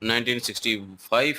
1965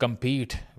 compete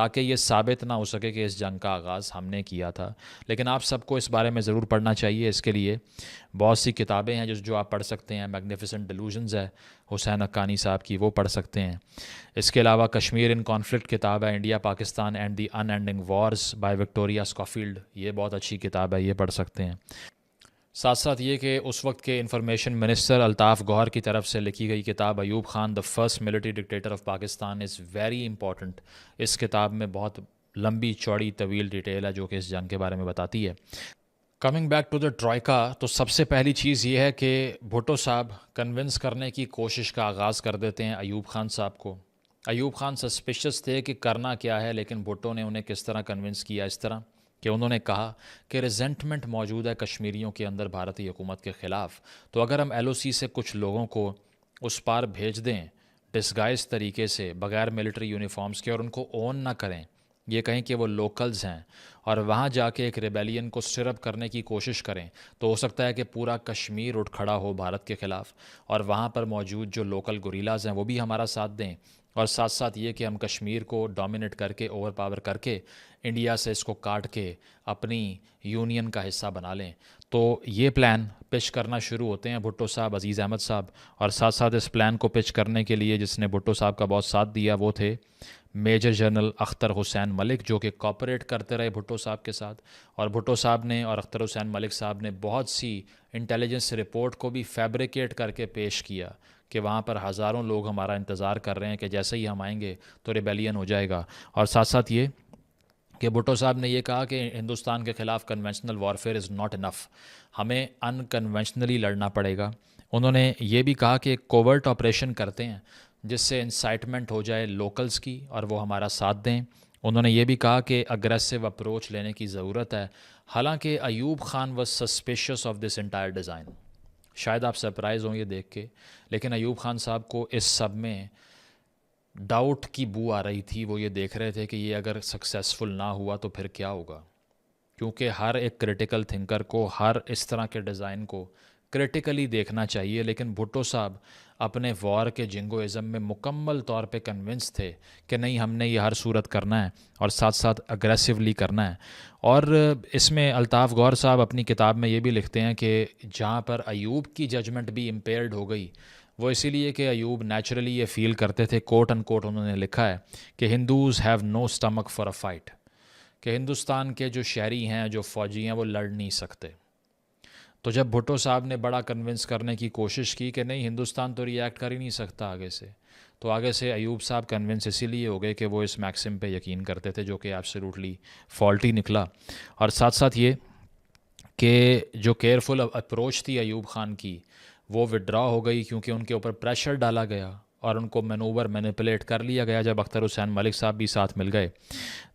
تاکہ یہ ثابت نہ ہو سکے کہ اس جنگ کا آغاز ہم نے کیا تھا. لیکن آپ سب کو اس بارے میں ضرور پڑھنا چاہیے. اس کے لیے بہت سی کتابیں ہیں جو آپ پڑھ سکتے ہیں. میگنیفیسنٹ ڈیلوژنز ہے حسین حقانی صاحب کی, وہ پڑھ سکتے ہیں. اس کے علاوہ کشمیر ان کانفلکٹ کتاب ہے, India Pakistan and the unending wars by Victoria Schofield, یہ بہت اچھی کتاب ہے, یہ پڑھ سکتے ہیں. ساتھ ساتھ یہ کہ اس وقت کے انفارمیشن منسٹر الطاف گوہر کی طرف سے لکھی گئی کتاب Ayub Khan the first military dictator of Pakistan is very important. اس کتاب میں بہت لمبی چوڑی طویل ڈیٹیل ہے جو کہ اس جنگ کے بارے میں بتاتی ہے. Coming back to the troika, تو سب سے پہلی چیز یہ ہے کہ بھٹو صاحب کنونس کرنے کی کوشش کا آغاز کر دیتے ہیں ایوب خان صاحب کو. ایوب خان سسپیشس تھے کہ کرنا کیا ہے, لیکن بھٹو نے انہیں کس طرح کنونس کیا, اس طرح کہ انہوں نے کہا کہ ریزنٹمنٹ موجود ہے کشمیریوں کے اندر بھارتی حکومت کے خلاف, تو اگر ہم ایل او سی سے کچھ لوگوں کو اس پار بھیج دیں ڈسگائز طریقے سے بغیر ملٹری یونیفارمز کے, اور ان کو اون نہ کریں, یہ کہیں کہ وہ لوکلز ہیں, اور وہاں جا کے ایک ریبیلین کو سٹرپ کرنے کی کوشش کریں, تو ہو سکتا ہے کہ پورا کشمیر اٹھ کھڑا ہو بھارت کے خلاف, اور وہاں پر موجود جو لوکل گوریلاز ہیں وہ بھی ہمارا ساتھ دیں, اور ساتھ ساتھ یہ کہ ہم کشمیر کو ڈومینیٹ کر کے اوور پاور کر کے انڈیا سے اس کو کاٹ کے اپنی یونین کا حصہ بنا لیں. تو یہ پلان پچ کرنا شروع ہوتے ہیں بھٹو صاحب, عزیز احمد صاحب, اور ساتھ ساتھ اس پلان کو پچ کرنے کے لیے جس نے بھٹو صاحب کا بہت ساتھ دیا وہ تھے میجر جنرل اختر حسین ملک, جو کہ کوپریٹ کرتے رہے بھٹو صاحب کے ساتھ. اور بھٹو صاحب نے اور اختر حسین ملک صاحب نے بہت سی انٹیلیجنس رپورٹ کو بھی فیبریکیٹ کر کے پیش کیا کہ وہاں پر ہزاروں لوگ ہمارا انتظار کر رہے ہیں کہ جیسے ہی ہم آئیں گے تو ریبیلین ہو جائے گا. اور ساتھ ساتھ یہ کہ بھٹو صاحب نے یہ کہا کہ ہندوستان کے خلاف conventional warfare is not enough, ہمیں ان کنونشنلی لڑنا پڑے گا. انہوں نے یہ بھی کہا کہ ایک کوورٹ آپریشن کرتے ہیں جس سے انسائٹمنٹ ہو جائے لوکلز کی اور وہ ہمارا ساتھ دیں. انہوں نے یہ بھی کہا کہ اگریسو اپروچ لینے کی ضرورت ہے. حالانکہ Ayub Khan was suspicious of this entire design, شاید آپ سرپرائز ہوں یہ دیکھ کے, لیکن ایوب خان صاحب کو اس سب میں ڈاؤٹ کی بو آ رہی تھی. وہ یہ دیکھ رہے تھے کہ یہ اگر سکسیسفل نہ ہوا تو پھر کیا ہوگا, کیونکہ ہر ایک کریٹیکل تھنکر کو ہر اس طرح کے ڈیزائن کو کریٹیکلی دیکھنا چاہیے. لیکن بھٹو صاحب اپنے وار کے جنگوازم میں مکمل طور پہ کنونس تھے کہ نہیں, ہم نے یہ ہر صورت کرنا ہے اور ساتھ ساتھ اگریسولی کرنا ہے. اور اس میں الطاف گوہر صاحب اپنی کتاب میں یہ بھی لکھتے ہیں کہ جہاں پر ایوب کی ججمنٹ بھی امپیئرڈ ہو گئی وہ اسی لیے کہ ایوب نیچرلی یہ فیل کرتے تھے, کوٹ ان کوٹ انہوں نے لکھا ہے کہ Hindus have no stomach for a fight, کہ ہندوستان کے جو شہری ہیں جو فوجی ہیں وہ لڑ نہیں سکتے. تو جب بھٹو صاحب نے بڑا کنونس کرنے کی کوشش کی کہ نہیں ہندوستان تو ری ایکٹ کر ہی نہیں سکتا آگے سے, تو آگے سے ایوب صاحب کنونس اسی لیے ہو گئے کہ وہ اس میکسم پہ یقین کرتے تھے جو کہ ایبسلیوٹلی فالٹی نکلا. اور ساتھ ساتھ یہ کہ جو کیئرفل اپروچ تھی ایوب خان کی وہ وڈرا ہو گئی کیونکہ ان کے اوپر پریشر ڈالا گیا اور ان کو مینوور مینیپولیٹ کر لیا گیا. جب اختر حسین ملک صاحب بھی ساتھ مل گئے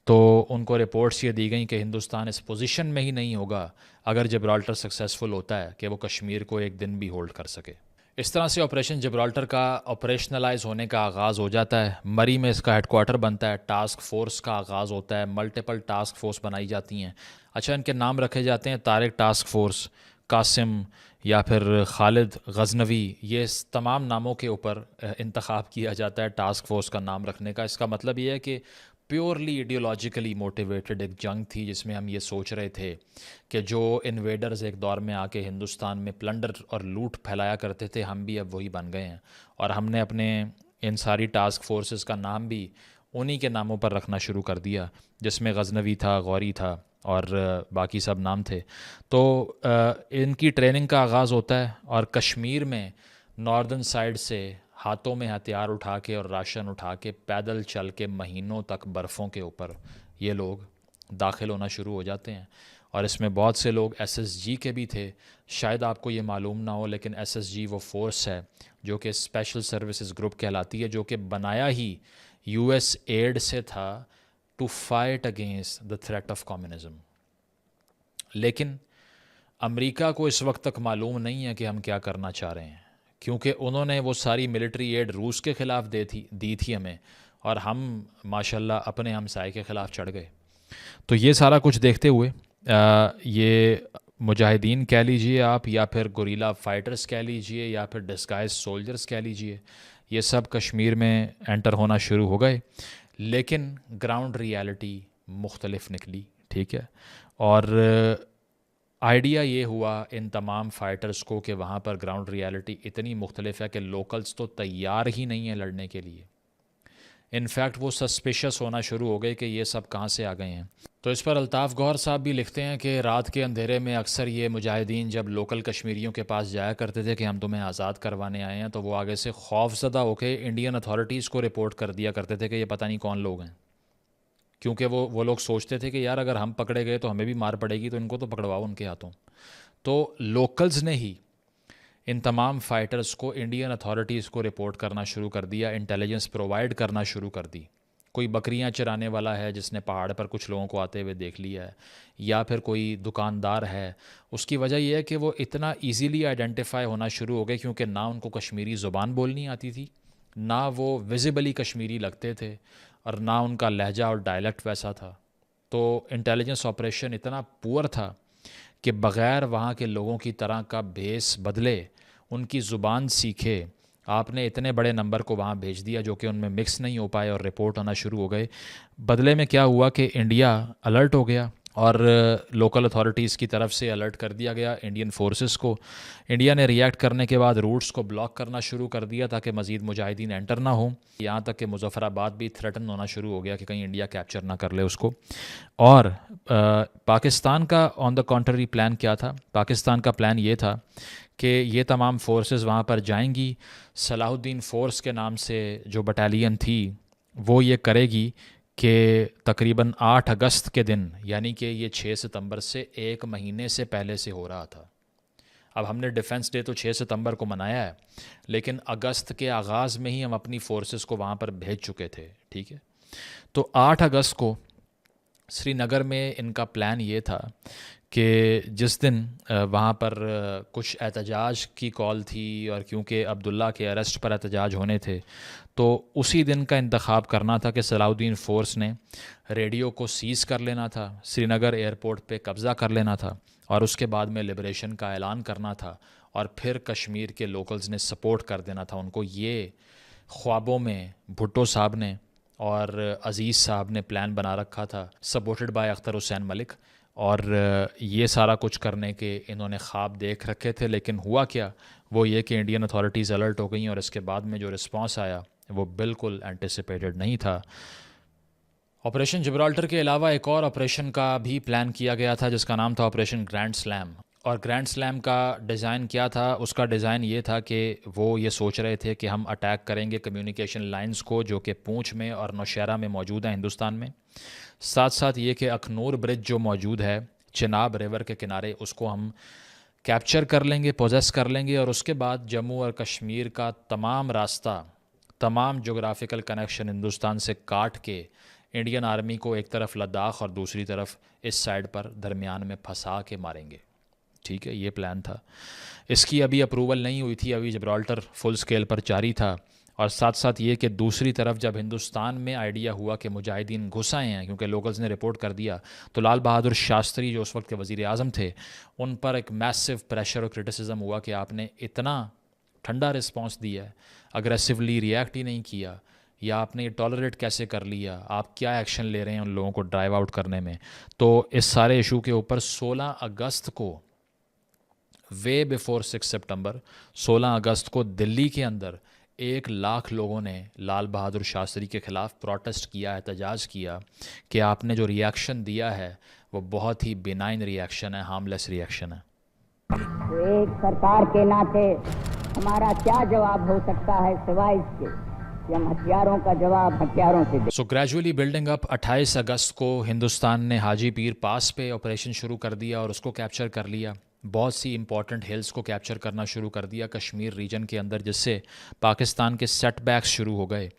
تو ان کو رپورٹس یہ دی گئیں کہ ہندوستان اس پوزیشن میں ہی نہیں ہوگا اگر جبرالٹر سکسیسفل ہوتا ہے کہ وہ کشمیر کو ایک دن بھی ہولڈ کر سکے. اس طرح سے آپریشن جبرالٹر کا آپریشنلائز ہونے کا آغاز ہو جاتا ہے. مری میں اس کا ہیڈ کوارٹر بنتا ہے, ٹاسک فورس کا آغاز ہوتا ہے, ملٹیپل ٹاسک فورس بنائی جاتی ہیں. اچھا, ان کے نام رکھے جاتے ہیں طارق ٹاسک فورس, قاسم یا پھر خالد غزنوی, یہ تمام ناموں کے اوپر انتخاب کیا جاتا ہے ٹاسک فورس کا نام رکھنے کا. اس کا مطلب یہ ہے کہ پیورلی ایڈیولوجیکلی موٹیویٹڈ ایک جنگ تھی جس میں ہم یہ سوچ رہے تھے کہ جو انویڈرز ایک دور میں آ کے ہندوستان میں پلنڈر اور لوٹ پھیلایا کرتے تھے ہم بھی اب وہی بن گئے ہیں, اور ہم نے اپنے ان ساری ٹاسک فورسز کا نام بھی انہی کے ناموں پر رکھنا شروع کر دیا جس میں غزنوی تھا, غوری تھا اور باقی سب نام تھے. تو ان کی ٹریننگ کا آغاز ہوتا ہے اور کشمیر میں ناردرن سائڈ سے ہاتھوں میں ہتھیار اٹھا کے اور راشن اٹھا کے پیدل چل کے مہینوں تک برفوں کے اوپر یہ لوگ داخل ہونا شروع ہو جاتے ہیں. اور اس میں بہت سے لوگ ایس ایس جی کے بھی تھے. شاید آپ کو یہ معلوم نہ ہو لیکن ایس ایس جی وہ فورس ہے جو کہ اسپیشل سروسز گروپ کہلاتی ہے, جو کہ بنایا ہی یو ایس ایڈ سے تھا to fight against the threat of communism. لیکن امریکہ کو اس وقت تک معلوم نہیں ہے کہ ہم کیا کرنا چاہ رہے ہیں, کیونکہ انہوں نے وہ ساری ملٹری ایڈ روس کے خلاف دی تھی ہمیں, اور ہم ماشاءاللہ اپنے ہمسائے کے خلاف چڑھ گئے. تو یہ سارا کچھ دیکھتے ہوئے یہ مجاہدین کہہ لیجئے آپ یا پھر گوریلا فائٹرز کہہ لیجئے یا پھر ڈسگائز سولجرز کہہ لیجئے, یہ سب کشمیر میں انٹر ہونا شروع ہو گئے. لیکن گراؤنڈ ریالٹی مختلف نکلی. ٹھیک ہے. اور آئیڈیا یہ ہوا ان تمام فائٹرز کو کہ وہاں پر گراؤنڈ ریالٹی اتنی مختلف ہے کہ لوکلز تو تیار ہی نہیں ہیں لڑنے کے لیے. انفیکٹ وہ سسپیشس ہونا شروع ہو گئے کہ یہ سب کہاں سے آ گئے ہیں. تو اس پر الطاف گوہر صاحب بھی لکھتے ہیں کہ رات کے اندھیرے میں اکثر یہ مجاہدین جب لوکل کشمیریوں کے پاس جایا کرتے تھے کہ ہم تمہیں آزاد کروانے آئے ہیں، تو وہ آگے سے خوف زدہ ہو کے انڈین اتھارٹیز کو رپورٹ کر دیا کرتے تھے کہ یہ پتہ نہیں کون لوگ ہیں. کیونکہ وہ لوگ سوچتے تھے کہ یار اگر ہم پکڑے گئے تو ہمیں بھی مار پڑے گی، تو ان کو تو پکڑواؤ ان کے ہاتھوں. تو لوکلز نے ہی ان تمام فائٹرز کو انڈین اتھارٹیز کو رپورٹ کرنا شروع کر دیا، انٹیلیجنس پرووائڈ کرنا شروع کر دی. کوئی بکریاں چرانے والا ہے جس نے پہاڑ پر کچھ لوگوں کو آتے ہوئے دیکھ لیا ہے، یا پھر کوئی دکاندار ہے. اس کی وجہ یہ ہے کہ وہ اتنا ایزیلی آئیڈینٹیفائی ہونا شروع ہو گئے کیونکہ نہ ان کو کشمیری زبان بولنی آتی تھی، نہ وہ ویزیبلی کشمیری لگتے تھے، اور نہ ان کا لہجہ اور ڈائلیکٹ ویسا تھا. تو انٹیلیجنس آپریشن اتنا پور تھا کہ بغیر وہاں کے لوگوں کی طرح کا بھیس بدلے، ان کی زبان سیکھے، آپ نے اتنے بڑے نمبر کو وہاں بھیج دیا جو کہ ان میں مکس نہیں ہو پائے اور رپورٹ ہونا شروع ہو گئے. بدلے میں کیا ہوا کہ انڈیا الرٹ ہو گیا اور لوکل اتھارٹیز کی طرف سے الرٹ کر دیا گیا انڈین فورسز کو. انڈیا نے ریئیکٹ کرنے کے بعد روٹس کو بلاک کرنا شروع کر دیا تاکہ مزید مجاہدین انٹر نہ ہوں. یہاں تک کہ مظفر آباد بھی تھریٹن ہونا شروع ہو گیا کہ کہیں انڈیا کیپچر نہ کر لے اس کو. اور پاکستان کا آن دا کانٹری پلان کیا تھا؟ پاکستان کا پلان یہ تھا کہ یہ تمام فورسز وہاں پر جائیں گی، صلاح الدین فورس کے نام سے جو بٹالین تھی وہ یہ کرے گی کہ تقریباً 8 اگست کے دن، یعنی کہ یہ 6 ستمبر سے ایک مہینے سے پہلے سے ہو رہا تھا. اب ہم نے ڈیفنس ڈے تو 6 ستمبر کو منایا ہے، لیکن اگست کے آغاز میں ہی ہم اپنی فورسز کو وہاں پر بھیج چکے تھے. ٹھیک ہے. تو 8 اگست کو سری نگر میں ان کا پلان یہ تھا کہ جس دن وہاں پر کچھ احتجاج کی کال تھی، اور کیونکہ عبداللہ کے اریسٹ پر احتجاج ہونے تھے، تو اسی دن کا انتخاب کرنا تھا کہ صلاح الدین فورس نے ریڈیو کو سیز کر لینا تھا، سری نگر ایئرپورٹ پہ قبضہ کر لینا تھا، اور اس کے بعد میں لبریشن کا اعلان کرنا تھا، اور پھر کشمیر کے لوکلز نے سپورٹ کر دینا تھا ان کو. یہ خوابوں میں بھٹو صاحب نے اور عزیز صاحب نے پلان بنا رکھا تھا، سپورٹڈ بائی اختر حسین ملک، اور یہ سارا کچھ کرنے کے انہوں نے خواب دیکھ رکھے تھے. لیکن ہوا کیا؟ وہ یہ کہ انڈین اتھارٹیز الرٹ ہو گئیں، اور اس کے بعد میں جو رسپانس آیا وہ بالکل اینٹیسپیٹڈ نہیں تھا. آپریشن جبرالٹر کے علاوہ ایک اور آپریشن کا بھی پلان کیا گیا تھا جس کا نام تھا آپریشن گرینڈ سلیم. اور گرینڈ سلیم کا ڈیزائن کیا تھا؟ اس کا ڈیزائن یہ تھا کہ وہ یہ سوچ رہے تھے کہ ہم اٹیک کریں گے کمیونیکیشن لائنز کو جو کہ پونچھ میں اور نوشہرہ میں موجود ہیں ہندوستان میں. ساتھ ساتھ یہ کہ اخنور برج جو موجود ہے چناب ریور کے کنارے، اس کو ہم کیپچر کر لیں گے، پوزیس کر لیں گے، اور اس کے بعد جموں اور کشمیر کا تمام راستہ، تمام جغرافیکل کنیکشن ہندوستان سے کاٹ کے انڈین آرمی کو ایک طرف لداخ اور دوسری طرف اس سائڈ پر درمیان میں پھنسا کے ماریں گے. ٹھیک ہے. یہ پلان تھا. اس کی ابھی اپروول نہیں ہوئی تھی، ابھی جبرالٹر فل سکیل پر جاری تھا. اور ساتھ ساتھ یہ کہ دوسری طرف جب ہندوستان میں آئیڈیا ہوا کہ مجاہدین گھس آئے ہیں کیونکہ لوکلز نے رپورٹ کر دیا، تو لال بہادر شاستری جو اس وقت کے وزیر اعظم تھے، ان پر ایک میسو پریشر اور کرٹیسزم ہوا کہ آپ نے اتنا ٹھنڈا رسپانس دیا ہے، اگریسولی ریئیکٹ ہی نہیں کیا، یا آپ نے یہ ٹالریٹ کیسے کر لیا، آپ کیا ایکشن لے رہے ہیں ان لوگوں کو ڈرائیو آؤٹ کرنے میں. تو اس سارے ایشو کے اوپر 16 اگست کو، وے بیفور 6 سپٹمبر، 16 اگست کو دلی کے اندر 1 لاکھ لوگوں نے لال بہادر شاستری کے خلاف پروٹیسٹ کیا، احتجاج کیا کہ آپ نے جو ریئیکشن دیا ہے وہ بہت ہی بینائن ریئیکشن ہے، ہارملیس ریئیکشن ہے. ایک سرکار کے ناطے ہمارا کیا جواب ہو سکتا ہے سوائے اس کے کہ ہم ہتھیاروں کا جواب ہتھیاروں سے دیں. سو گریجولی بلڈنگ اپ 28 اگست کو ہندوستان نے حاجی پیر پاس پہ آپریشن شروع کر دیا اور اس کو کیپچر کر لیا. بہت سی امپورٹنٹ ہلز کو کیپچر کرنا شروع کر دیا کشمیر ریجن کے اندر، جس سے پاکستان کے سیٹ بیکس شروع ہو گئے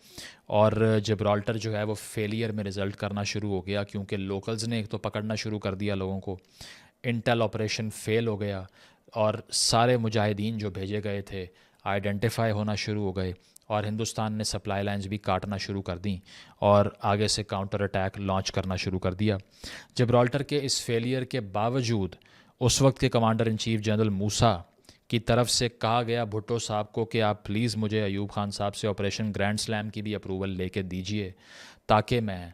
اور جبرالٹر جو ہے وہ فیلئر میں رزلٹ کرنا شروع ہو گیا کیونکہ لوکلز نے ایک تو پکڑنا شروع کر دیا لوگوں کو، انٹیل آپریشن فیل ہو گیا اور سارے مجاہدین جو بھیجے گئے تھے آئیڈینٹیفائی ہونا شروع ہو گئے، اور ہندوستان نے سپلائی لائنز بھی کاٹنا شروع کر دیں اور آگے سے کاؤنٹر اٹیک لانچ کرنا شروع کر دیا. جبرالٹر کے اس فیلئر کے باوجود اس وقت کے کمانڈر ان چیف جنرل موسیٰ کی طرف سے کہا گیا بھٹو صاحب کو کہ آپ پلیز مجھے ایوب خان صاحب سے آپریشن گرینڈ سلیم کی بھی اپروول لے کے دیجئے. تاکہ میں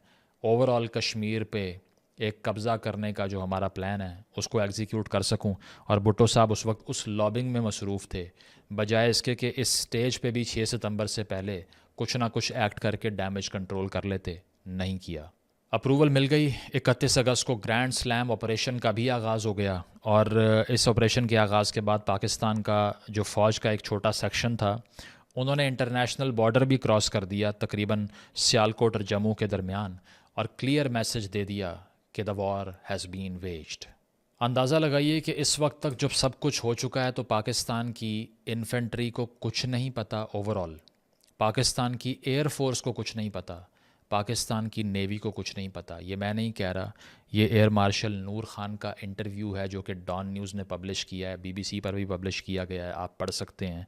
اوور آل کشمیر پہ ایک قبضہ کرنے کا جو ہمارا پلان ہے اس کو ایگزیکیوٹ کر سکوں. اور بھٹو صاحب اس وقت اس لابنگ میں مصروف تھے بجائے اس کے کہ اس سٹیج پہ بھی 6 ستمبر سے پہلے کچھ نہ کچھ ایکٹ کر کے ڈیمیج کنٹرول کر لیتے. نہیں کیا. اپروول مل گئی. 31 اگست کو گرینڈ سلیم آپریشن کا بھی آغاز ہو گیا اور اس آپریشن کے آغاز کے بعد پاکستان کا جو فوج کا ایک چھوٹا سیکشن تھا انہوں نے انٹرنیشنل بارڈر بھی کراس کر دیا تقریباً سیالکوٹ اور جموں کے درمیان اور کلیئر میسج دے دیا کہ دا وار ہیز بین ویجڈ. اندازہ لگائیے کہ اس وقت تک جب سب کچھ ہو چکا ہے تو پاکستان کی انفینٹری کو کچھ نہیں پتہ اوور آل، پاکستان کی ایئر فورس کو کچھ نہیں پتہ، پاکستان کی نیوی کو کچھ نہیں پتہ. یہ میں نہیں کہہ رہا، یہ ایئر مارشل نور خان کا انٹرویو ہے جو کہ ڈان نیوز نے پبلش کیا ہے، بی بی سی پر بھی پبلش کیا گیا ہے، آپ پڑھ سکتے ہیں.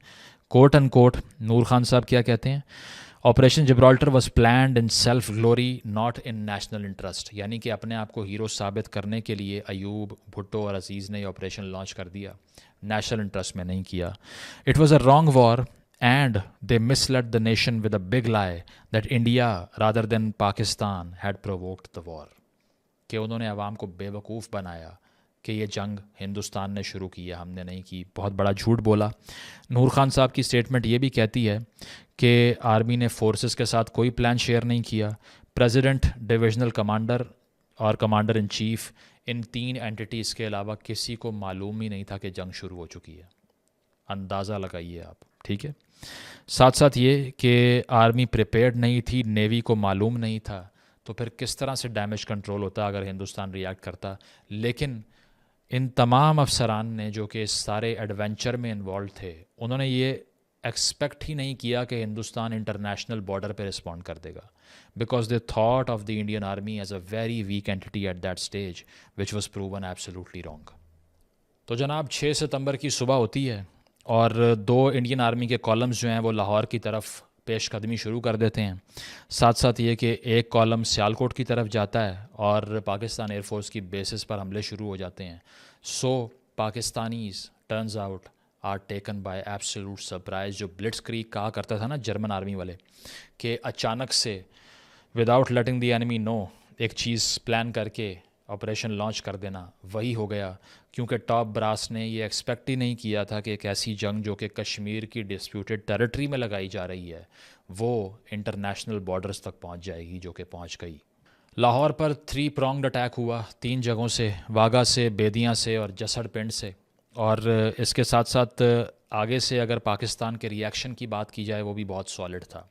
کوٹ ان کوٹ نور خان صاحب کیا کہتے ہیں؟ Operation Gibraltar was planned in self glory not in national interest. یعنی کہ اپنے آپ کو ہیرو ثابت کرنے کے لیے ایوب، بھٹو اور عزیز نے یہ آپریشن لانچ کر دیا، نیشنل انٹرسٹ میں نہیں کیا. It was a wrong war and they misled the nation with a big lie that India rather than Pakistan had provoked the war. کہ انہوں نے عوام کو بے وقوف بنایا کہ یہ جنگ ہندوستان نے شروع کی ہے، ہم نے نہیں کی. بہت بڑا جھوٹ بولا. نور خان صاحب کی سٹیٹمنٹ یہ بھی کہتی ہے کہ آرمی نے فورسز کے ساتھ کوئی پلان شیئر نہیں کیا. پریزیڈنٹ، ڈویژنل کمانڈر اور کمانڈر ان چیف، ان 3 اینٹیٹیز کے علاوہ کسی کو معلوم ہی نہیں تھا کہ جنگ شروع ہو چکی ہے. اندازہ لگائیے آپ. ٹھیک ہے. ساتھ ساتھ یہ کہ آرمی پریپیئرڈ نہیں تھی، نیوی کو معلوم نہیں تھا، تو پھر کس طرح سے ڈیمیج کنٹرول ہوتا اگر ہندوستان ریئیکٹ کرتا. لیکن ان تمام افسران نے جو کہ اس سارے ایڈونچر میں انوالو تھے انہوں نے یہ ایکسپیکٹ ہی نہیں کیا کہ ہندوستان انٹرنیشنل بارڈر پہ رسپونڈ کر دے گا، because they thought of the Indian army as a very weak entity at that stage which was proven absolutely wrong. تو جناب 6 ستمبر کی صبح ہوتی ہے اور 2 انڈین آرمی کے کالمز جو ہیں وہ لاہور کی طرف پیش قدمی شروع کر دیتے ہیں. ساتھ ساتھ یہ کہ ایک کالم سیالکوٹ کی طرف جاتا ہے اور پاکستان ایئر فورس کی بیسز پر حملے شروع ہو جاتے ہیں. So Pakistanis turns out are taken by absolute surprise. جو بلٹس کریگ کہا کرتا تھا نا جرمن آرمی والے کہ اچانک سے وداؤٹ لیٹنگ دی اینیمی نو ایک چیز پلان کر کے آپریشن لانچ کر دینا، وہی ہو گیا. کیونکہ ٹاپ براس نے یہ ایکسپیکٹ ہی نہیں کیا تھا کہ ایک ایسی جنگ جو کہ کشمیر کی ڈسپیوٹڈ ٹیریٹری میں لگائی جا رہی ہے وہ انٹرنیشنل بارڈرز تک پہنچ جائے گی، جو کہ پہنچ گئی. لاہور پر 3 پرونگڈ اٹیک ہوا 3 جگہوں سے، واگا سے، بیدیاں سے اور جسڑ پنڈ سے. اور اس کے ساتھ ساتھ آگے سے اگر پاکستان کے ریئیکشن کی بات کی جائے وہ بھی بہت سالڈ تھا.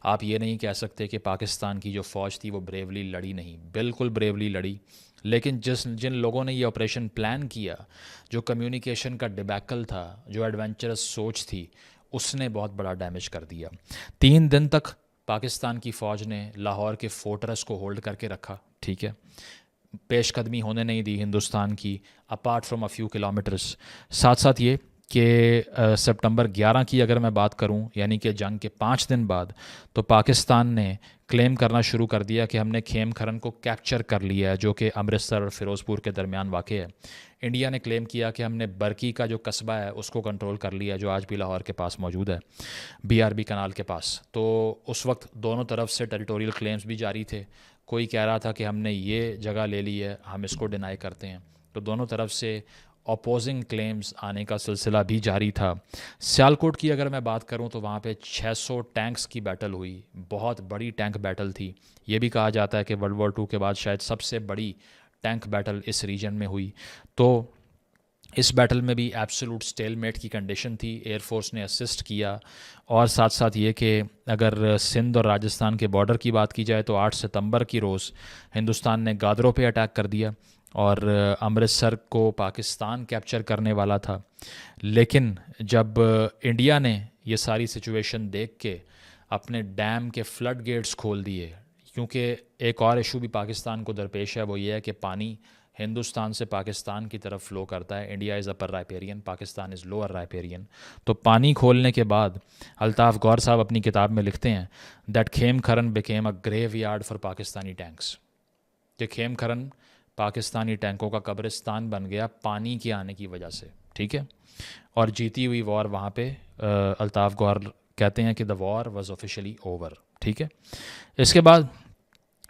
آپ یہ نہیں کہہ سکتے کہ پاکستان کی جو فوج تھی وہ بریولی لڑی نہیں، بالکل بریولی لڑی. لیکن جن لوگوں نے یہ آپریشن پلان کیا، جو کمیونیکیشن کا ڈیبیکل تھا، جو ایڈونچرس سوچ تھی، اس نے بہت بڑا ڈیمیج کر دیا. 3 دن تک پاکستان کی فوج نے لاہور کے فورٹرس کو ہولڈ کر کے رکھا. ٹھیک ہے. پیش قدمی ہونے نہیں دی ہندوستان کی apart from a few kilometres. ساتھ ساتھ یہ کہ سپٹمبر 11 کی اگر میں بات کروں، یعنی کہ جنگ کے 5 دن بعد، تو پاکستان نے کلیم کرنا شروع کر دیا کہ ہم نے کھیم کھرن کو کیپچر کر لیا ہے، جو کہ امرتسر اور فیروز پور کے درمیان واقع ہے. انڈیا نے کلیم کیا کہ ہم نے برکی کا جو قصبہ ہے اس کو کنٹرول کر لیا ہے، جو آج بھی لاہور کے پاس موجود ہے، بی آر بی کنال کے پاس. تو اس وقت دونوں طرف سے ٹیریٹوریل کلیمز بھی جاری تھے. کوئی کہہ رہا تھا کہ ہم نے یہ جگہ لے لی ہے، ہم اس کو ڈینائی کرتے ہیں. تو دونوں طرف سے اپوزنگ کلیمز آنے کا سلسلہ بھی جاری تھا. سیالکوٹ کی اگر میں بات کروں تو وہاں پہ 600 ٹینکس کی بیٹل ہوئی، بہت بڑی ٹینک بیٹل تھی. یہ بھی کہا جاتا ہے کہ ورلڈ وار 2 کے بعد شاید سب سے بڑی ٹینک بیٹل اس ریجن میں ہوئی. تو اس بیٹل میں بھی ایبسولوٹ سٹیل میٹ کی کنڈیشن تھی. ایئر فورس نے اسسٹ کیا. اور ساتھ ساتھ یہ کہ اگر سندھ اور راجستھان کے بارڈر کی بات کی جائے تو 8 ستمبر کی روز ہندوستان نے گادروں پہ اٹیک کر دیا اور امرتسر کو پاکستان کیپچر کرنے والا تھا. لیکن جب انڈیا نے یہ ساری سچویشن دیکھ کے اپنے ڈیم کے فلڈ گیٹس کھول دیے، کیونکہ ایک اور ایشو بھی پاکستان کو درپیش ہے، وہ یہ ہے کہ پانی ہندوستان سے پاکستان کی طرف فلو کرتا ہے. India is upper riparian, Pakistan is lower riparian. تو پانی کھولنے کے بعد الطاف غور صاحب اپنی کتاب میں لکھتے ہیں that Khem Karan became a graveyard for Pakistani tanks, کہ کھیم کھرن پاکستانی ٹینکوں کا قبرستان بن گیا پانی کے آنے کی وجہ سے. ٹھیک ہے. اور جیتی ہوئی وار وہاں پہ الطاف غور کہتے ہیں کہ دا وار واز آفیشلی اوور. ٹھیک ہے. اس کے بعد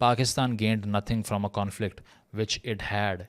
Pakistan gained nothing from a conflict which it had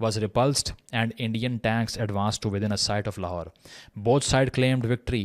was repulsed and Indian tanks advanced to within a sight of Lahore. Both sides claimed victory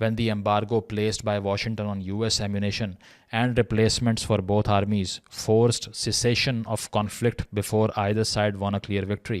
when the embargo placed by Washington on US ammunition and replacements for both armies forced cessation of conflict before either side won a clear victory.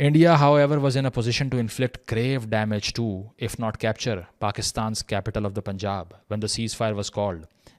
India, however, was in a position to inflict grave damage to, if not capture, Pakistan's capital of the Punjab when the ceasefire was called.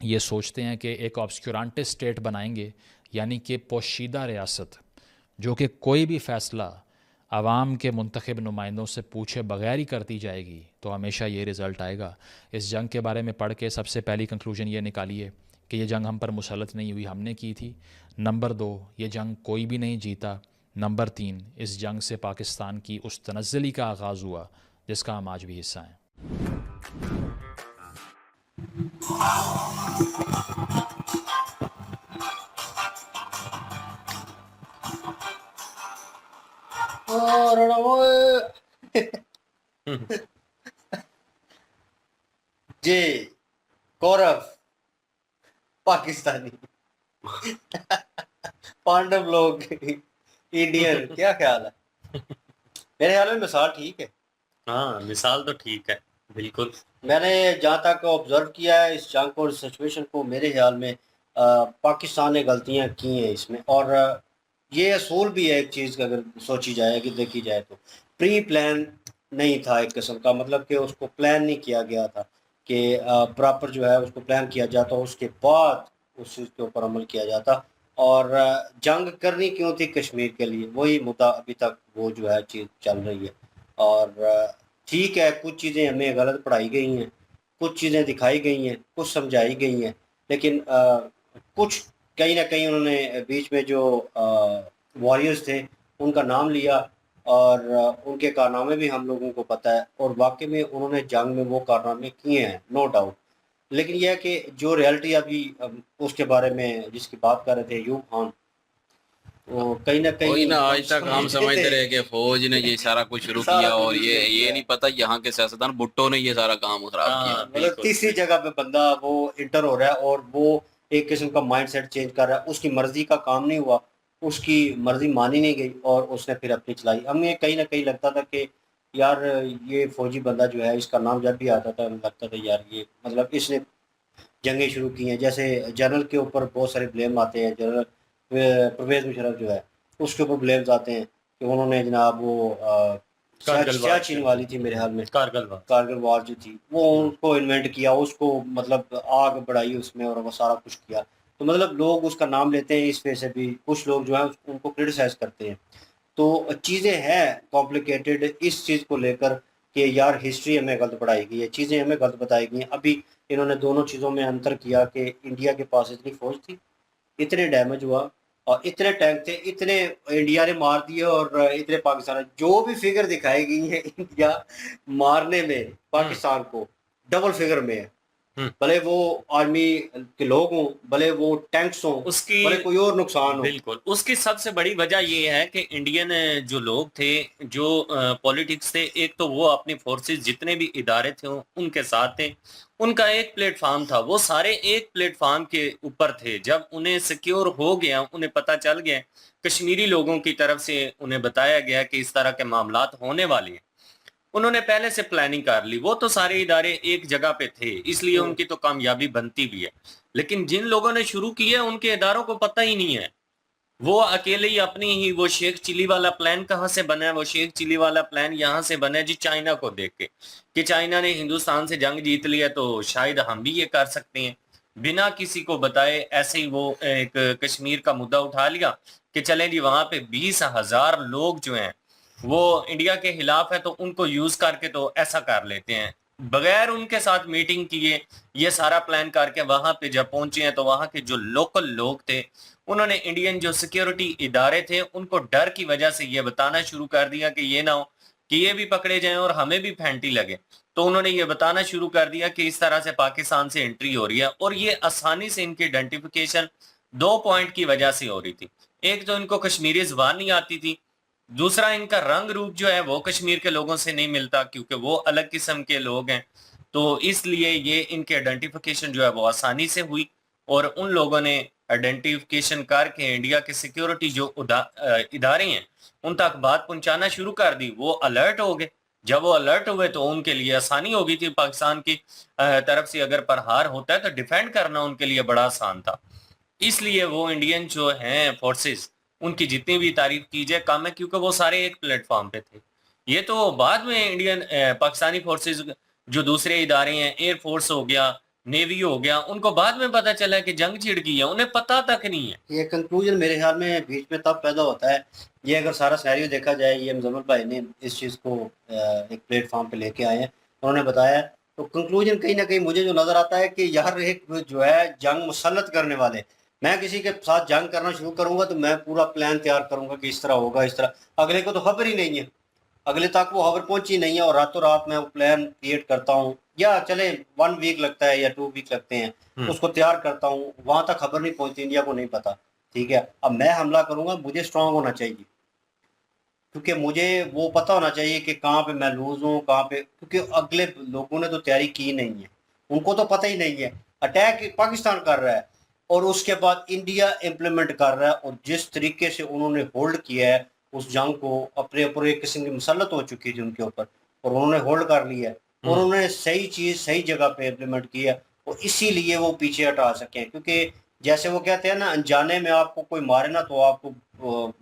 یہ سوچتے ہیں کہ ایک آبسکیورانٹس state بنائیں گے، یعنی کہ پوشیدہ ریاست جو کہ کوئی بھی فیصلہ عوام کے منتخب نمائندوں سے پوچھے بغیر ہی کرتی جائے گی، تو ہمیشہ یہ رزلٹ آئے گا۔ اس جنگ کے بارے میں پڑھ کے سب سے پہلی کنکلوژن یہ نکالیے کہ یہ جنگ ہم پر مسلط نہیں ہوئی، ہم نے کی تھی۔ نمبر 2، یہ جنگ کوئی بھی نہیں جیتا۔ نمبر 3، اس جنگ سے پاکستان کی اس تنزلی کا آغاز ہوا جس کا ہم آج بھی حصہ ہیں۔ جی کورف پاکستانی پانڈو لوگ انڈین، کیا خیال ہے؟ میرے خیال میں مثال ٹھیک ہے۔ ہاں مثال تو ٹھیک ہے، بالکل۔ میں نے جہاں تک آبزرو کیا ہے اس جنگ کو اور سچویشن کو، میرے خیال میں پاکستان نے غلطیاں کی ہیں اس میں، اور یہ اصول بھی ہے ایک چیز کا، اگر سوچی جائے کہ دیکھی جائے تو پری پلان نہیں تھا ایک قسم کا، مطلب کہ اس کو پلان نہیں کیا گیا تھا کہ پراپر جو ہے اس کو پلان کیا جاتا، اس کے بعد اس چیز کے اوپر عمل کیا جاتا۔ اور جنگ کرنی کیوں تھی کشمیر کے لیے، وہی مدعا ابھی تک وہ جو ہے چیز چل رہی ہے۔ اور ٹھیک ہے کچھ چیزیں ہمیں غلط پڑھائی گئی ہیں، کچھ چیزیں دکھائی گئی ہیں، کچھ سمجھائی گئی ہیں، لیکن کچھ کہیں نہ کہیں انہوں نے بیچ میں جو واریئرز تھے ان کا نام لیا، اور ان کے کارنامے بھی ہم لوگوں کو پتہ ہے، اور واقعی میں انہوں نے جنگ میں وہ کارنامے کیے ہیں، نو ڈاؤٹ۔ لیکن یہ ہے کہ جو ریالٹی ابھی اس کے بارے میں جس کی بات کر رہے تھے ایوب خان، وہ کہیں نہ وہی کہیں نا، آج تک ہم سمجھتے رہے کہ فوج نے یہ سارا کچھ شروع کیا، اور یہ نہیں پتہ یہاں کے سیاستدان بھٹو نے یہ سارا کام خراب کیا۔ مطلب تیسری جگہ پہ بندہ وہ انٹر ہو رہا ہے، اور وہ ایک قسم کا مائنڈ سیٹ چینج کر رہا ہے، اس کی مرضی کا کام نہیں ہوا، اس کی مرضی مانی نہیں گئی، اور اس نے پھر اپنی چلائی۔ ہمیں کہیں نہ کہیں لگتا تھا کہ یار یہ فوجی بندہ جو ہے، اس کا نام جب بھی آتا تھا ہمیں لگتا تھا یار یہ مطلب اس نے جنگیں شروع کی ہیں۔ جیسے جنرل کے اوپر بہت سارے بلیم آتے ہیں، جنرل پرویز مشرف جو ہے اس کے اوپر بلیمز آتے ہیں کہ انہوں نے جناب وہ سیاچین والی تھی میرے حال میں، کارگل وار جو تھی، وہ ان کو انوینٹ کیا، اس کو مطلب آگ بڑھائی اس میں، اور وہ سارا کچھ کیا۔ تو مطلب لوگ اس کا نام لیتے ہیں، اس وجہ سے بھی کچھ لوگ جو ہیں ان کو کرٹیسائز کرتے ہیں۔ تو چیزیں ہیں کمپلیکیٹڈ اس چیز کو لے کر کہ یار ہسٹری ہمیں غلط پڑھائی گئی ہے، چیزیں ہمیں غلط بتائی گئی ہیں۔ ابھی انہوں نے دونوں چیزوں میں انتر کیا کہ انڈیا کے پاس اتنی فوج تھی، اتنے ڈیمیج ہوا، اور اتنے ٹینک تھے، اتنے انڈیا نے مار دیے، اور اتنے پاکستان، جو بھی فگر دکھائی گئی ہیں انڈیا مارنے میں پاکستان کو ڈبل فگر میں ہے، بھلے وہ آرمی کے لوگ ہوں، بھلے وہ ٹینکس ہوں، اس کی بھلے کوئی اور نقصان ہو۔ بالکل اس کی سب سے بڑی وجہ یہ ہے کہ انڈین جو لوگ تھے، جو پولیٹکس تھے، ایک تو وہ اپنی فورسز جتنے بھی ادارے تھے ان کے ساتھ تھے، ان کا ایک پلیٹ فارم تھا، وہ سارے ایک پلیٹ فارم کے اوپر تھے۔ جب انہیں سیکیور ہو گیا، انہیں پتہ چل گیا، کشمیری لوگوں کی طرف سے انہیں بتایا گیا کہ اس طرح کے معاملات ہونے والے ہیں، انہوں نے پہلے سے پلاننگ کر لی۔ وہ تو سارے ادارے ایک جگہ پہ تھے، اس لیے ان کی تو کامیابی بنتی بھی ہے، لیکن جن لوگوں نے شروع کیا ان کے اداروں کو پتہ ہی نہیں ہے، وہ اکیلے ہی اپنی ہی، وہ شیخ چلی والا پلان کہاں سے بنا ہے؟ وہ شیخ چلی والا پلان یہاں سے بنا ہے جی، چائنا کو دیکھ کے، کہ چائنا نے ہندوستان سے جنگ جیت لیا تو شاید ہم بھی یہ کر سکتے ہیں، بنا کسی کو بتائے ایسے ہی وہ ایک کشمیر کا مدعا اٹھا لیا کہ چلیں جی وہاں پہ 20,000 لوگ جو ہیں وہ انڈیا کے خلاف ہے، تو ان کو یوز کر کے تو ایسا کر لیتے ہیں، بغیر ان کے ساتھ میٹنگ کیے یہ سارا پلان کر کے وہاں پہ جب پہنچے ہیں تو وہاں کے جو لوکل لوگ تھے انہوں نے انڈین جو سیکیورٹی ادارے تھے ان کو ڈر کی وجہ سے یہ بتانا شروع کر دیا کہ یہ نہ ہو کہ یہ بھی پکڑے جائیں اور ہمیں بھی پھینٹی لگے، تو انہوں نے یہ بتانا شروع کر دیا کہ اس طرح سے پاکستان سے انٹری ہو رہی ہے، اور یہ آسانی سے ان کی آئیڈینٹیفیکیشن 2 پوائنٹ کی وجہ سے ہو رہی تھی۔ ایک تو ان کو کشمیری زبان نہیں آتی تھی، دوسرا ان کا رنگ روپ جو ہے وہ کشمیر کے لوگوں سے نہیں ملتا کیونکہ وہ الگ قسم کے لوگ ہیں، تو اس لیے یہ ان کے آئیڈینٹیفیکیشن جو ہے وہ آسانی سے ہوئی، اور ان لوگوں نے آئیڈینٹیفیکیشن کر کے انڈیا کے سیکیورٹی جو ادارے ہیں ان تک بات پہنچانا شروع کر دی، وہ الرٹ ہو گئے۔ جب وہ الرٹ ہوئے تو ان کے لیے آسانی ہو گئی تھی، پاکستان کی طرف سے اگر پرہار ہوتا ہے تو ڈیفینڈ کرنا ان کے لیے بڑا آسان تھا، اس لیے وہ انڈین جو ہیں فورسز ان کی جتنی بھی تعریف کی جائے کم ہے، کیونکہ وہ سارے ایک پلیٹ فارم پہ تھے۔ یہ تو بعد میں انڈین پاکستانی فورسز جو دوسرے ادارے ہیں، ایئر فورس ہو گیا نیوی ہو گیا, ان کو بعد میں پتا چلا کہ جنگ چھڑ گئی ہے, انہیں پتا تک نہیں ہے. یہ کنکلوژن میرے خیال میں بیچ میں تب پیدا ہوتا ہے, یہ اگر سارا سینیریو دیکھا جائے, یہ مزمل بھائی نے اس چیز کو ایک پلیٹ فارم پہ لے کے آئے ہیں, انہوں نے بتایا, تو کنکلوژن کہیں نہ کہیں مجھے جو نظر آتا ہے کہ یار ایک جو ہے جنگ مسلط کرنے والے, میں کسی کے ساتھ جنگ کرنا شروع کروں گا تو میں پورا پلان تیار کروں گا کہ اس طرح ہوگا, اس طرح, اگلے کو تو خبر ہی نہیں ہے, اگلے تک وہ خبر پہنچی نہیں ہے, اور راتوں رات میں وہ پلان کریٹ کرتا ہوں, یا چلے 1 ویک لگتا ہے یا 2 ویک لگتے ہیں, اس کو تیار کرتا ہوں, وہاں تک خبر نہیں پہنچتی, انڈیا کو نہیں پتا, ٹھیک ہے. اب میں حملہ کروں گا, مجھے اسٹرانگ ہونا چاہیے, کیونکہ مجھے وہ پتہ ہونا چاہیے کہ کہاں پہ میں لوز ہوں, کہاں پہ, کیونکہ اگلے لوگوں نے تو تیاری کی نہیں ہے, ان کو تو پتہ ہی نہیں ہے. اٹیک پاکستان کر رہا ہے اور اس کے بعد انڈیا امپلیمنٹ کر رہا ہے, اور جس طریقے سے انہوں نے ہولڈ کیا ہے اس جنگ کو, اپنے اوپر ایک قسم کی مسلط ہو چکی تھی ان کے اوپر, اور انہوں نے ہولڈ کر لیا ہے, اور انہوں نے صحیح چیز صحیح جگہ پہ امپلیمنٹ کی ہے, اور اسی لیے وہ پیچھے ہٹا سکیں. کیونکہ جیسے وہ کہتے ہیں نا, انجانے میں آپ کو کوئی مارے نا تو آپ کو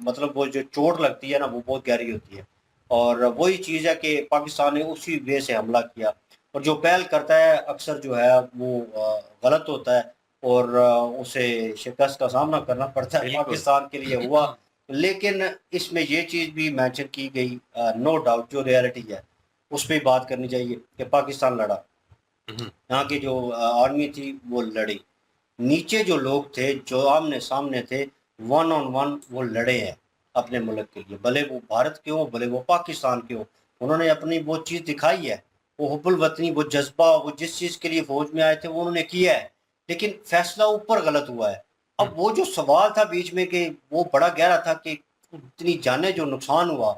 مطلب وہ جو چوٹ لگتی ہے نا وہ بہت گہری ہوتی ہے, اور وہی چیز ہے کہ پاکستان نے اسی وے سے حملہ کیا, اور جو پہل کرتا ہے اکثر جو ہے وہ غلط ہوتا ہے, اور اسے شکست کا سامنا کرنا پڑتا ہے. پاکستان کے لیے ہوا, لیکن اس میں یہ چیز بھی مینشن کی گئی, نو ڈاؤٹ, جو ریئلٹی ہے اس پہ بات کرنی چاہیے کہ پاکستان لڑا, یہاں کی جو آرمی تھی وہ لڑی, نیچے جو لوگ تھے جو آمنے سامنے تھے 1 on 1 وہ لڑے ہیں اپنے ملک کے لیے, بھلے وہ بھارت کے ہوں بھلے وہ پاکستان کے ہوں, انہوں نے اپنی وہ چیز دکھائی ہے, وہ حب الوطنی, وہ جذبہ, وہ جس چیز کے لیے فوج میں آئے تھے وہ انہوں نے کیا ہے, لیکن فیصلہ اوپر غلط ہوا ہے. اب وہ جو سوال تھا بیچ میں کہ وہ بڑا گہرا تھا کہ اتنی جانیں جو نقصان ہوا,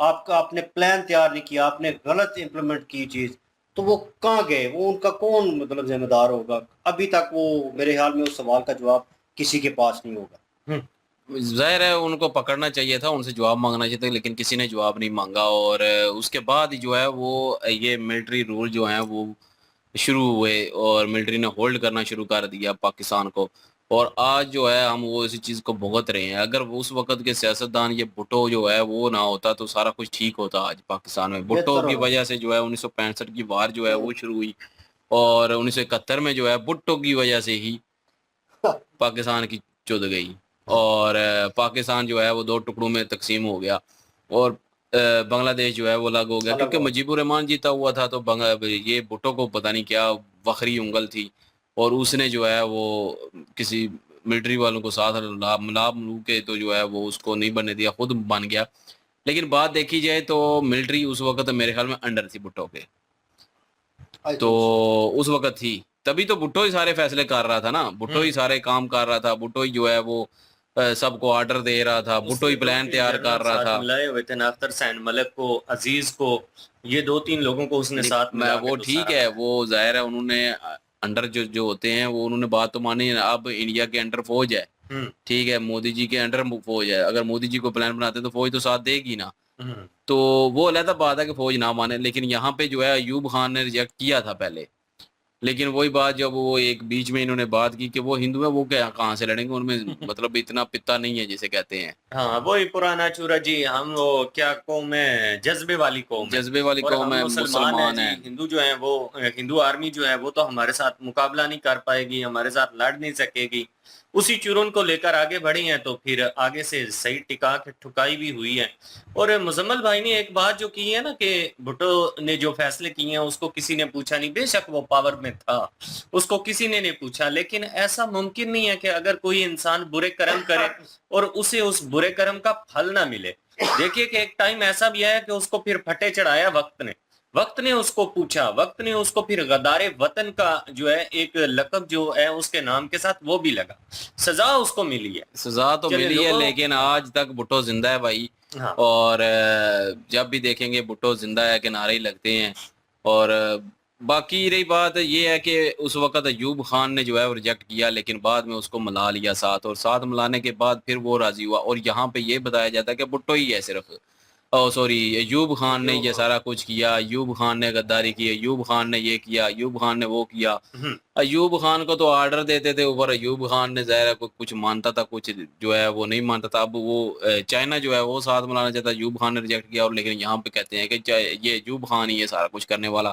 آپ نے پلان تیار نہیں کیا, آپ نے غلط امپلیمنٹ کی چیز, تو وہ کہاں گئے, وہ ان کا کون مطلب ذمہ دار ہوگا؟ ابھی تک وہ میرے خیال میں اس سوال کا جواب کسی کے پاس نہیں ہوگا. ظاہر ہے ان کو پکڑنا چاہیے تھا, ان سے جواب مانگنا چاہیے تھا, لیکن کسی نے جواب نہیں مانگا, اور اس کے بعد جو ہے وہ یہ ملٹری رول جو ہیں وہ شروع ہوئے, اور ملٹری نے ہولڈ کرنا شروع کر دیا پاکستان کو, اور آج جو ہے ہم وہ اسی چیز کو بھگت رہے ہیں. اگر اس وقت کے سیاستدان یہ بھٹو جو ہے وہ نہ ہوتا تو سارا کچھ ٹھیک ہوتا آج پاکستان میں. بھٹو کی وجہ سے جو ہے 1965 کی وار جو ہے وہ شروع ہوئی, اور 1971 میں جو ہے بھٹو کی وجہ سے ہی پاکستان کی چود گئی, اور پاکستان جو ہے وہ 2 ٹکڑوں میں تقسیم ہو گیا, اور بنگلہ دیش جو ہے وہ الگ ہو گیا, کیونکہ مجیب الرحمان جیتا ہوا تھا, تو یہ بھٹو کو پتہ نہیں کیا وخری انگل تھی, اور اس نے جو ہے وہ کسی ملٹری والوں کو ساتھ ملو کے تو جو ہے وہ اس کو نہیں بننے دیا, خود بن گیا. لیکن بات دیکھی جائے تو ملٹری اس وقت میرے خیال میں انڈر تھی بھٹو کے, تو اس وقت تھی, تبھی تو بھٹو ہی سارے فیصلے کر رہا تھا نا, بھٹو ہی سارے کام کر رہا تھا, بھٹو ہی جو ہے وہ سب کو آرڈر دے رہا تھا, بھٹو ہی پلان تیار کر رہا تھا. ملائے ہوئے تھے اختر سین ملک کو, عزیز کو, یہ 2-3 لوگوں کو اس نے ساتھ ملا کے, وہ ٹھیک ہے, وہ ظاہر ہے انہوں نے انڈر جو ہوتے ہیں وہ انہوں نے بات تو مانی. اب انڈیا کے انڈر فوج ہے, ٹھیک ہے, مودی جی کے انڈر فوج ہے, اگر مودی جی کو پلان بناتے تو فوج تو ساتھ دے گی نا, تو وہ علیحدہ بات ہے کہ فوج نہ مانے. لیکن یہاں پہ جو ہے ایوب خان نے ریجیکٹ کیا تھا پہلے, لیکن وہی بات جب وہ ایک بیچ میں انہوں نے بات کی کہ وہ ہندو ہے, وہ کہاں سے لڑیں گے, ان میں مطلب اتنا پتا نہیں ہے جسے کہتے ہیں. ہاں وہی پرانا چورا جی, ہم وہ کیا قوم ہے, جذبے والی قوم, جذبے والی قوم ہے, مسلمان ہیں. ہندو جو ہیں وہ, ہندو آرمی جو ہے وہ تو ہمارے ساتھ مقابلہ نہیں کر پائے گی, ہمارے ساتھ لڑ نہیں سکے گی, اسی چورن کو لے کر آگے بڑھی ہیں, تو پھر آگے سے صحیح ٹکا کے ٹھکائی بھی ہوئی ہے. اور مزمل بھائی نے ایک بات جو کی ہے نا کہ بھٹو نے جو فیصلے کیے ہیں اس کو کسی نے پوچھا نہیں, بے شک وہ پاور میں تھا, اس کو کسی نے نہیں پوچھا, لیکن ایسا ممکن نہیں ہے کہ اگر کوئی انسان برے کرم کرے اور اسے اس برے کرم کا پھل نہ ملے. دیکھیے کہ ایک ٹائم ایسا بھی ہے کہ اس کو پھر پھٹے چڑھایا وقت نے اس کو پوچھا, وقت نے اس کو پھر غدار وطن کا جو ہے ایک لقب جو ہے اس کے نام کے ساتھ وہ بھی لگا, سزا اس کو ملی ہے, سزا تو ملی ہے, لیکن آج تک بھٹو زندہ ہے بھائی. اور جب بھی دیکھیں گے بھٹو زندہ ہے کہ نعرے ہی لگتے ہیں. اور باقی رہی بات یہ ہے کہ اس وقت ایوب خان نے جو ہے وہ ریجیکٹ کیا, لیکن بعد میں اس کو ملا لیا ساتھ, اور ساتھ ملانے کے بعد پھر وہ راضی ہوا. اور یہاں پہ یہ بتایا جاتا ہے کہ بھٹو ہی ہے صرف, ایوب خان نے یہ سارا کچھ کیا, ایوب خان نے غداری کی, ایوب خان نے یہ کیا, ایوب خان نے وہ کیا. ایوب خان کو تو آرڈر دیتے تھے اوپر, ایوب خان نے ظاہر کچھ مانتا تھا, کچھ جو ہے وہ نہیں مانتا تھا. اب وہ چائنا جو ہے وہ ساتھ ملانا چاہتا ہے, ایوب خان نے ریجیکٹ کیا, اور لیکن یہاں پہ کہتے ہیں کہ یہ ایوب خان ہی ہے سارا کچھ کرنے والا.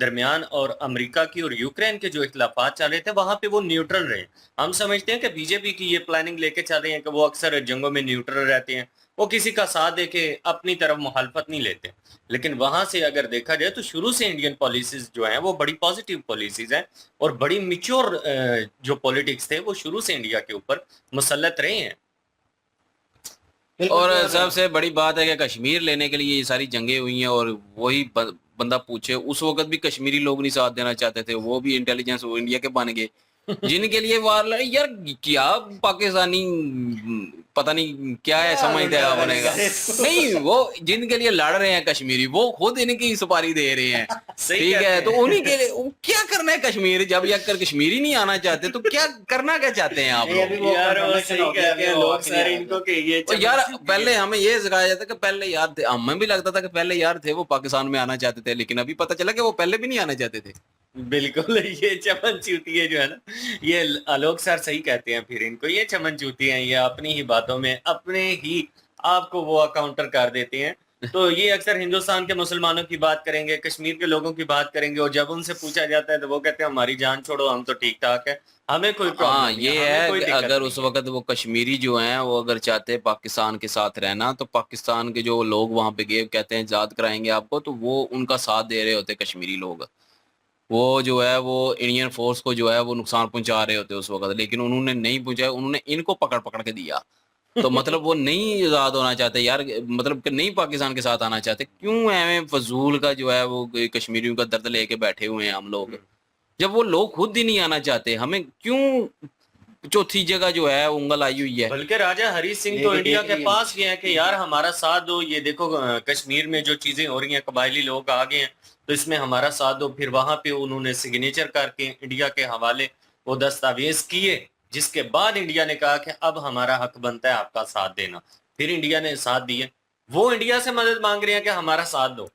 درمیان اور امریکہ کی اور یوکرین کے جو اختلافات چل رہے تھے وہاں پہ وہ نیوٹرل رہے. ہم سمجھتے ہیں کہ بی جے پی کی یہ پلاننگ لے کے چل رہی ہے کہ وہ اکثر جنگوں میں نیوٹرل رہتے ہیں, وہ کسی کا ساتھ دے کے اپنی طرف مخالفت نہیں لیتے. لیکن وہاں سے اگر دیکھا جائے تو شروع سے انڈین پالیسیز جو ہیں وہ بڑی پازیٹیو پالیسیز ہیں اور بڑی میچور جو پولیٹکس تھے وہ شروع سے انڈیا کے اوپر مسلط رہے ہیں. اور سب سے بڑی بات ہے کہ کشمیر لینے کے لیے یہ ساری جنگیں ہوئی ہیں, اور وہی بندہ پوچھے اس وقت بھی کشمیری لوگ نہیں ساتھ دینا چاہتے تھے, وہ بھی انٹیلیجنس وہ انڈیا کے بن گئے جن کے لیے وار لڑی. یار کیا پاکستانی پتہ نہیں کیا ہے سمجھتے ہیں بنے گا نہیں, وہ جن کے لیے لڑ رہے ہیں کشمیری وہ خود ان کی سپاری دے رہے ہیں, ٹھیک ہے, تو انہی کے لیے کیا کرنا ہے کشمیر, جب یہ کر کشمیری نہیں آنا چاہتے تو کیا کرنا کیا چاہتے ہیں آپ لوگ. یار پہلے ہمیں یہ سکھایا جاتا کہ پہلے یار تھے, ہمیں بھی لگتا تھا کہ پہلے یار تھے وہ پاکستان میں آنا چاہتے تھے, لیکن ابھی پتہ چلا کہ وہ پہلے بھی نہیں آنا چاہتے تھے. بالکل, یہ چمن چوتی ہے جو ہے نا, یہ آلوک سر صحیح کہتے ہیں, پھر ان کو یہ چمن چوتی ہیں, یہ اپنی ہی باتوں میں اپنے ہی آپ کو وہ کاؤنٹر کر دیتے ہیں. تو یہ اکثر ہندوستان کے مسلمانوں کی بات کریں گے, کشمیر کے لوگوں کی بات کریں گے, اور جب ان سے پوچھا جاتا ہے تو وہ کہتے ہیں ہماری جان چھوڑو, ہم تو ٹھیک ٹھاک ہے, ہمیں کوئی ہاں یہ ہے کہ اگر اس وقت وہ کشمیری جو ہیں وہ اگر چاہتے پاکستان کے ساتھ رہنا تو پاکستان کے جو لوگ وہاں پہ گئے کہتے ہیں آزاد کرائیں گے آپ کو, تو وہ ان کا ساتھ دے رہے ہوتے کشمیری لوگ, وہ جو ہے وہ انڈین فورس کو جو ہے وہ نقصان پہنچا رہے ہوتے اس وقت, لیکن انہوں نے نہیں پہنچایا, انہوں نے ان کو پکڑ پکڑ کے دیا. تو مطلب وہ نہیں آزاد ہونا چاہتے یار, مطلب کہ نہیں پاکستان کے ساتھ آنا چاہتے, کیوں ایویں فضول کا جو ہے وہ کشمیریوں کا درد لے کے بیٹھے ہوئے ہیں ہم لوگ, جب وہ لوگ خود ہی نہیں آنا چاہتے, ہمیں کیوں چوتھی جگہ جو ہے انگل آئی ہوئی ہے. بلکہ راجہ ہری سنگھ تو انڈیا کے پاس گئے ہیں کہ یار ہمارا ساتھ دو, یہ دیکھو کشمیر میں جو چیزیں ہو رہی ہیں, قبائلی لوگ آ گئے ہیں تو اس میں ہمارا ساتھ دو. پھر وہاں پہ انہوں نے سگنیچر کر کے انڈیا کے حوالے وہ دستاویز کیے, جس کے بعد انڈیا نے کہا کہ اب ہمارا حق بنتا ہے آپ کا ساتھ دینا. پھر انڈیا نے ساتھ دیے, وہ انڈیا سے مدد مانگ رہے ہیں کہ ہمارا ساتھ دو,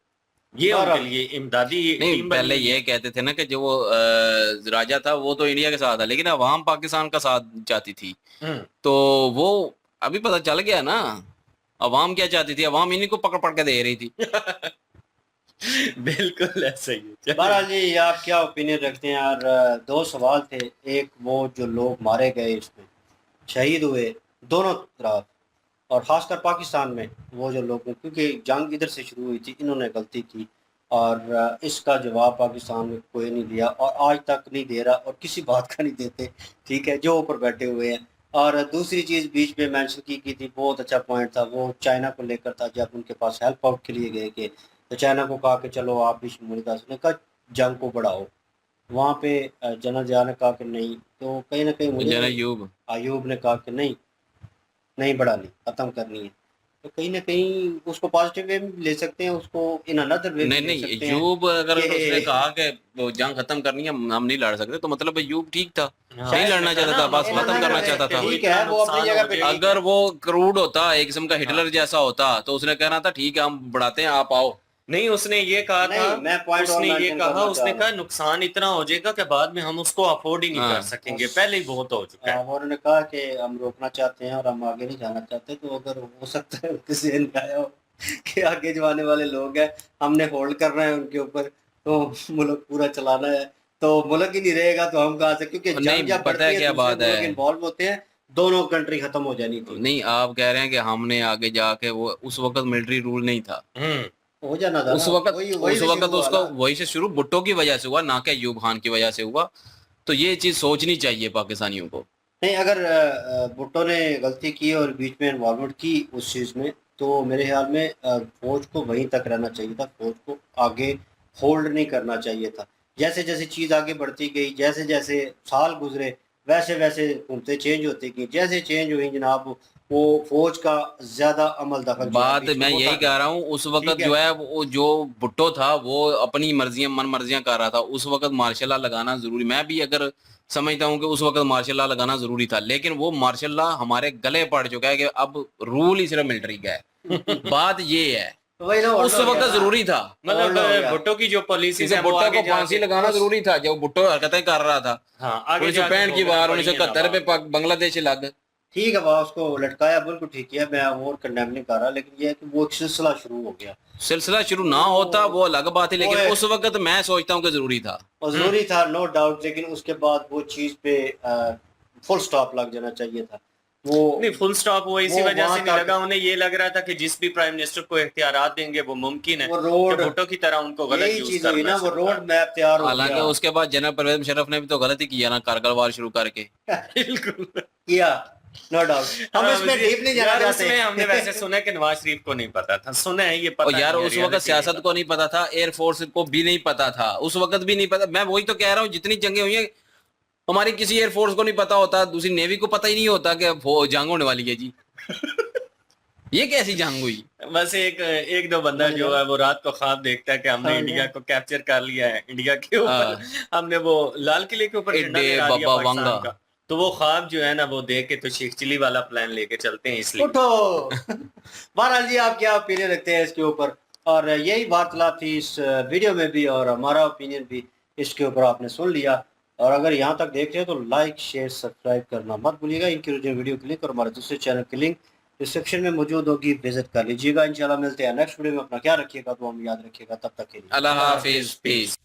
یہ ان کے لیے امدادی نہیں. پہلے یہ کہتے تھے نا کہ جو وہ راجہ تھا وہ تو انڈیا کے ساتھ تھا, لیکن عوام پاکستان کا ساتھ چاہتی تھی, تو وہ ابھی پتہ چل گیا نا عوام کیا چاہتی تھی, عوام انہیں کو پکڑ پکڑ کے دے رہی تھی. بالکل ایسا ہی ہے. بہرحال جی آپ کیا اوپینین رکھتے ہیں یار؟ دو سوال تھے, ایک وہ جو لوگ مارے گئے اس میں شہید ہوئے دونوں طرف, اور خاص کر پاکستان میں وہ جو لوگ, کیونکہ جنگ ادھر سے شروع ہوئی تھی, انہوں نے غلطی کی اور اس کا جواب پاکستان میں کوئی نہیں دیا اور آج تک نہیں دے رہا, اور کسی بات کا نہیں دیتے, ٹھیک ہے, جو اوپر بیٹھے ہوئے ہیں. اور دوسری چیز بیچ میں مینشن کی تھی, بہت اچھا پوائنٹ تھا, وہ چائنا کو لے کر تھا, جب ان کے پاس ہیلپ آؤٹ کے لیے گئے کہ تو چائنا کو کہا کہ چلو آپ بھی شمولیت حاصل, نے کہا جنگ کو بڑھاؤ, وہاں پہ جنرل ضیاء نے کہا کہ نہیں, تو کہیں نہ کہیں مجھے ایوب نے کہا کہ نہیں بڑھانی, ختم کرنی ہے. تو کہیں نہ کہیں اس کو پازیٹیو وے میں لے سکتے ہیں, اس کو ان انادر وے میں لے سکتے ہیں. ایوب اگر اس نے کہا کہ وہ جنگ ختم کرنی ہے, ہم نہیں لڑ سکتے, تو مطلب ایوب ٹھیک تھا, نہیں لڑنا چاہتا تھا, بس ختم کرنا چاہتا تھا. ٹھیک ہے, وہ اپنی جگہ پہ اگر وہ کروڈ ہوتا, ایک قسم کا ہٹلر جیسا ہوتا, تو اس نے کہنا تھا ٹھیک ہے ہم بڑھاتے ہیں آپ آؤ. نہیں, اس نے یہ کہا تھا, اس نے کہا نقصان اتنا ہو جائے گا کہ بعد میں ہم اس کو افورڈ ہی نہیں کر سکیں گے, پہلے ہی بہت ہو چکا ہے. انہوں نے کہا کہ ہم روکنا چاہتے ہیں اور ہم آگے نہیں جانا چاہتے, تو اگر ہو سکتا ہے کسی نے کہا ہو کہ آگے جو آنے والے لوگ ہیں ہم نے ہولڈ کرنا ہے ان کے اوپر, تو ملک پورا چلانا ہے, تو ملک ہی نہیں رہے گا تو ہم کہاں سے, کیونکہ جنگ جب پڑتی ہے دوسرے ملک انوالو ہوتے ہیں, دونوں کنٹری ختم ہو جانی تھی. نہیں, آپ کہہ رہے ہیں کہ ہم نے آگے جا کے, وہ اس وقت ملٹری رول نہیں تھا, ہو جانا تھا اس وقت اس کو وہی سے شروع بھٹو کی وجہ سے ہوا, نہ کہ ایوب خان کی وجہ سے ہوا. تو یہ چیز سوچنی چاہیے پاکستانیوں کو. نہیں, اگر بھٹو نے غلطی کی اور بیچ میں انوالومنٹ کی اس چیز میں, تو میرے خیال میں فوج کو وہیں تک رہنا چاہیے تھا, فوج کو آگے ہولڈ نہیں کرنا چاہیے تھا. جیسے جیسے چیز آگے بڑھتی گئی, جیسے جیسے سال گزرے, ویسے ویسے حکومتیں چینج ہوتی گئیں, جیسے چینج ہوئی جناب وہ فوج کا زیادہ عمل دخل. بات میں یہی کہہ رہا ہوں, اس وقت جو ہے وہ جو بھٹو تھا وہ اپنی مرضیاں من مرضیاں کر رہا تھا, اس وقت مارشل لا لگانا ضروری, میں بھی اگر سمجھتا ہوں کہ اس وقت مارشل لا لگانا ضروری تھا, لیکن وہ مارشل لا ہمارے گلے پڑ چکا ہے کہ اب رول ہی صرف ملٹری کا ہے. بات یہ ہے, اس وقت ضروری تھا, مطلب بھٹو کی جو پالیسی ہے, بھٹو کو پھانسی لگانا ضروری تھا, جو بھٹو حرکتیں کر رہا تھا 1965 کی بار 1971 پہ بنگلہ دیش لگ, ٹھیک ہے وہاں اس کو لٹکایا بالکل ٹھیک کیا میں اور کنڈیم نہیں کر رہا لیکن یہ ہے کہ وہ ایک سلسلہ شروع ہو گیا سلسلہ شروع نہ ہوتا وہ الگ بات ہے لیکن اس وقت میں سوچتا ہوں کہ ضروری تھا اور ضروری تھا نو ڈاؤٹ لیکن اس کے بعد وہ چیز پہ فل سٹاپ لگ جانا چاہیے تھا وہ نہیں فل سٹاپ وہ اسی وہ وجہ وہاں سے نہیں تک- لگا انہیں یہ لگ رہا تھا کہ جس بھی پرائم منسٹر کو اختیارات دیں گے وہ ممکن ہے وہ روڈ کہ بھٹو کی طرح ان کو غلط یہی یوز چیز ہوئی نا کرنا وہ شروع کر روڈ میپ تیار ہو حالانکہ گیا اس کے بعد جنرل پرویز مشرف نے بھی تو غلط ہی کیا نا کارگل وار شروع کر کے بالکل کیا نو ڈاؤٹ ہم اس میں ڈیپ نہیں جانا یار اس چاہتے میں ہم نے ویسے سنا ہے کہ نواز شریف کو نہیں پتا تھا سنا ہے یہ اور پتا یار نہیں ہے، اس وقت reality سیاست نہیں کو نہیں پتا تھا ایئر فورس کو بھی نہیں پتا تھا اس وقت بھی نہیں پتا میں وہی تو کہہ رہا ہوں جتنی جنگیں ہوئی ہیں ہماری کسی ایئر فورس کو نہیں پتا ہوتا دوسری نیوی کو پتا ہی نہیں ہوتا کہ وہ جنگ ہونے والی ہے جی یہ کیسی جنگ ہوئی پتا۔ بس ایک دو بندہ جو ہے وہ رات کو خواب دیکھتا ہے کہ ہم نے انڈیا کو کیپچر کر لیا ہے انڈیا کے اوپر ہم نے وہ لال قلعے کے اوپر جھنڈا لہرا دیا بابا پاکستان وانگا کا تو وہ خواب جو ہے نا وہ دیکھ کے تو شیخ چلی والا پلان لے کے چلتے ہیں اس لیے اٹھو بہرحال جی آپ کیا اوپینین رکھتے ہیں اس کے اوپر اور یہی وارتلاب تھی اس ویڈیو میں بھی اور ہمارا اوپینین بھی اس کے اوپر آپ نے سن لیا اور اگر یہاں تک دیکھ رہے ہیں تو لائک شیئر سبسکرائب کرنا مت بھولیے گا ان کی ویڈیو کی لنک اور ہمارے دوسرے چینل کی لنک ڈسکرپشن میں موجود ہوگی وزٹ کر لیجیے گا انشاءاللہ ملتے ہیں نیکسٹ ویڈیو میں اپنا خیال رکھیے گا تو ہم یاد رکھیے گا تب تک کے لیے اللہ حافظ پیس